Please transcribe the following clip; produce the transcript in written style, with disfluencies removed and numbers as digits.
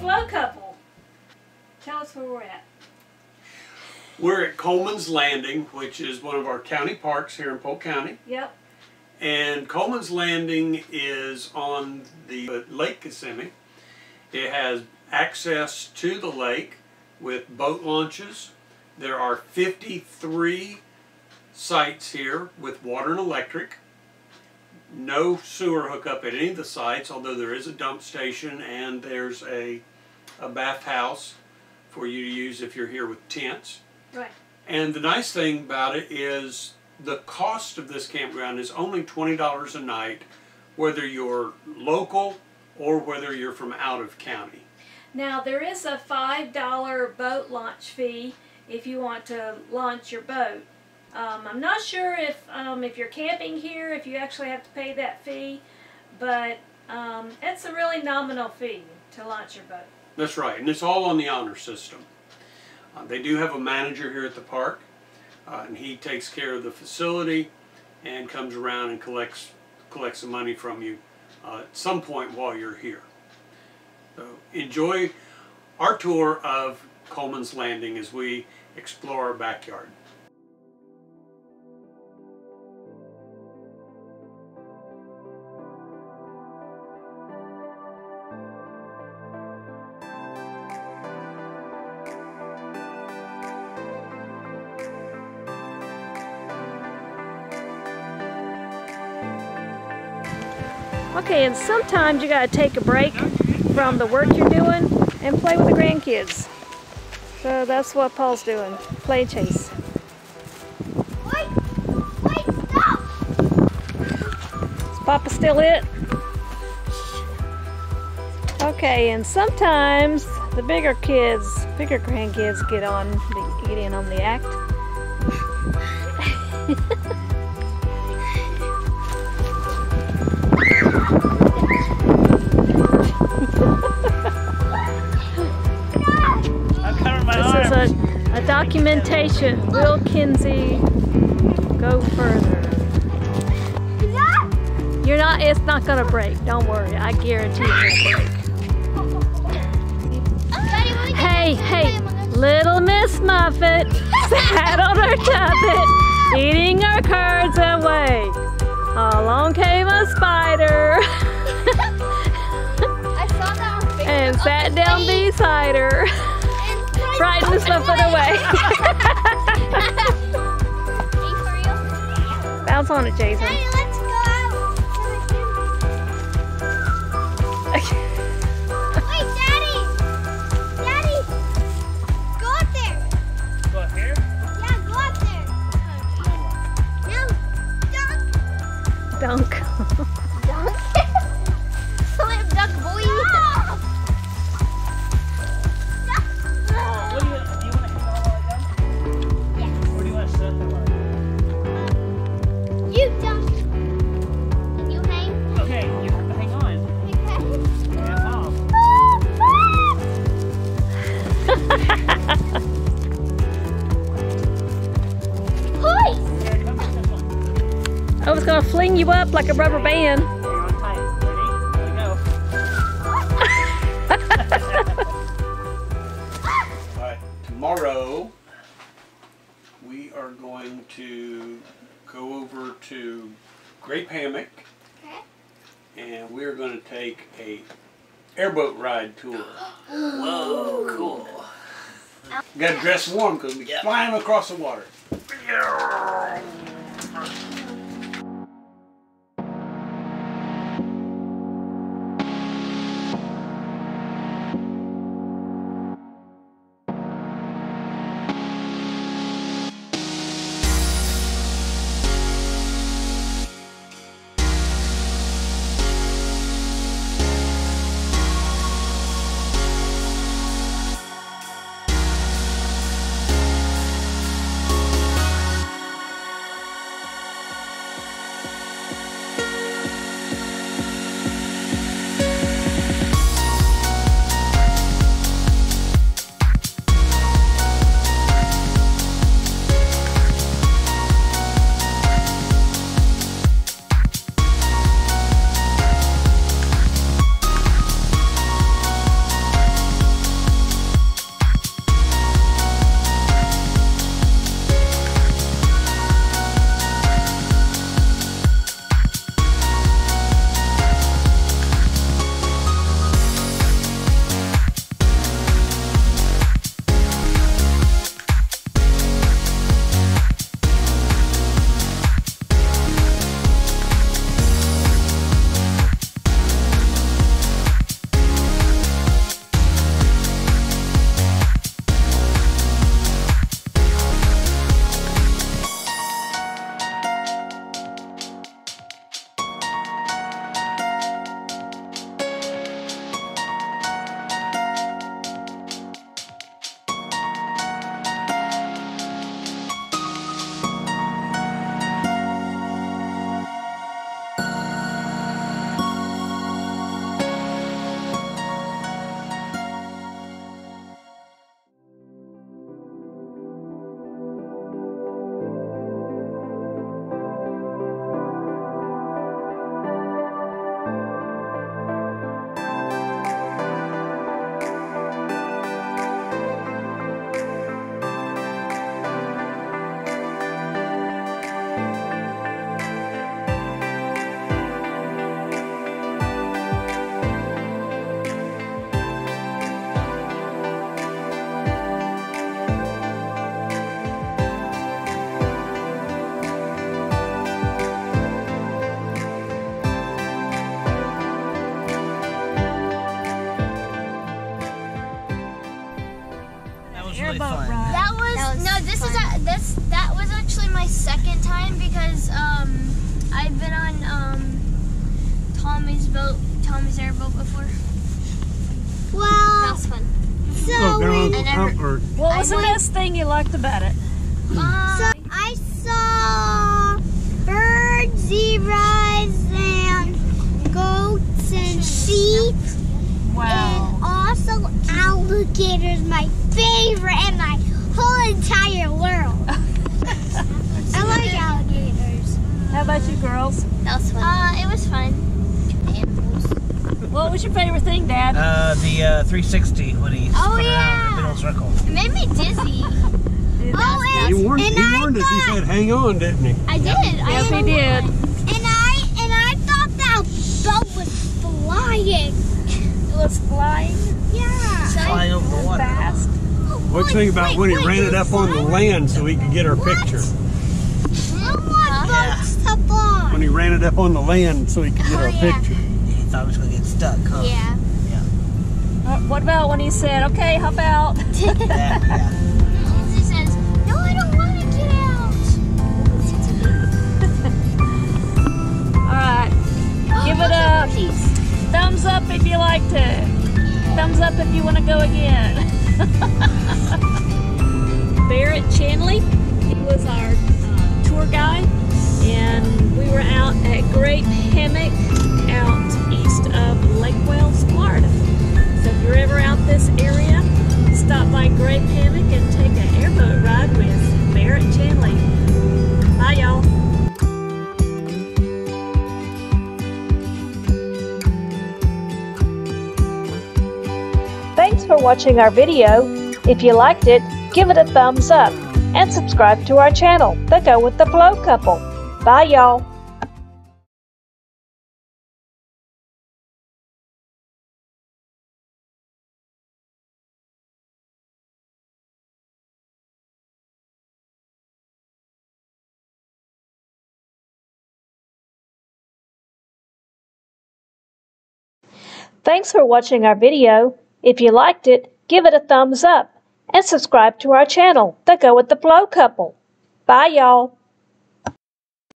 Flow Couple. Tell us where we're at. We're at Coleman's Landing, which is one of our county parks here in Polk County. Yep. And Coleman's Landing is on the Lake Kissimmee. It has access to the lake with boat launches. There are 53 sites here with water and electric. No sewer hookup at any of the sites, although there is a dump station and there's a bathhouse for you to use if you're here with tents. Right. And the nice thing about it is the cost of this campground is only $20 a night, whether you're local or whether you're from out of county. Now there is a $5 boat launch fee if you want to launch your boat. I'm not sure if you're camping here, if you actually have to pay that fee, but it's a really nominal fee to launch your boat. That's right, and it's all on the honor system. They do have a manager here at the park, and he takes care of the facility and comes around and collects the money from you at some point while you're here. So enjoy our tour of Coleman's Landing as we explore our backyard. Okay, and sometimes you gotta take a break from the work you're doing and play with the grandkids. So that's what Paul's doing, play chase. Wait, stop! Is Papa still it? Okay, and sometimes the bigger grandkids get in on the act. This is a documentation. Will Kinsey go further? You're not. It's not gonna break. Don't worry. I guarantee it won't break. Hey, little Miss Muffet sat on her tuffet, eating her curds away. Along came a spider and sat down beside her. Frightened the Muffet away. Bounce on it, Jason. Daddy, let's go out. Wait, Daddy! Daddy! Go up there. Go up here? Yeah, go up there. Now, dunk. Dunk. Dunk? Slam dunk, boy. I was gonna fling you up like a rubber band. Alright, tomorrow we are going to go over to Grape Hammock, and we're going to take a airboat ride tour. Whoa, cool. We got to dress warm because we're flying across the water. was really airboat fun. ride. That was that was actually my second time because I've been on Tommy's airboat before. Well, that was fun. What was the best thing you liked about it? So I saw birds, zebras, and goats and sheep. Wow. And also alligators, my favorite in my whole entire world. I like alligators. How about you girls? That was fun. It was fun. Animals. What was your favorite thing, Dad? The 360 when he spun around in the middle circle. It made me dizzy. He warned us. He said, "Hang on," didn't he? I did. Yes, he did. And I thought that boat was flying. It was flying Yeah. Flying over the water. fast. What'd you think about when he ran it up on the land so he could get our picture? I want boats to fly. When he ran it up on the land so he could get our picture. He thought he was going to get stuck, huh? Yeah. What about when he said, "Okay, hop out"? Yeah. He says, "No, I don't want to get out." All right. Give it a thumbs up if you liked it. Thumbs up if you want to go again. Barrett Chanley, he was our tour guide, and we were out at Grape Hammock out east of Lake Wales, Florida. So if you're ever out this area, stop by Grape Hammock and take an airboat ride with Barrett Chanley. Bye, y'all. Thanks for watching our video. If you liked it, give it a thumbs up and subscribe to our channel, The Go With The Flow Couple. Bye, y'all. Thanks for watching our video. If you liked it, give it a thumbs up and subscribe to our channel, The Go With The Flow Couple. Bye, y'all.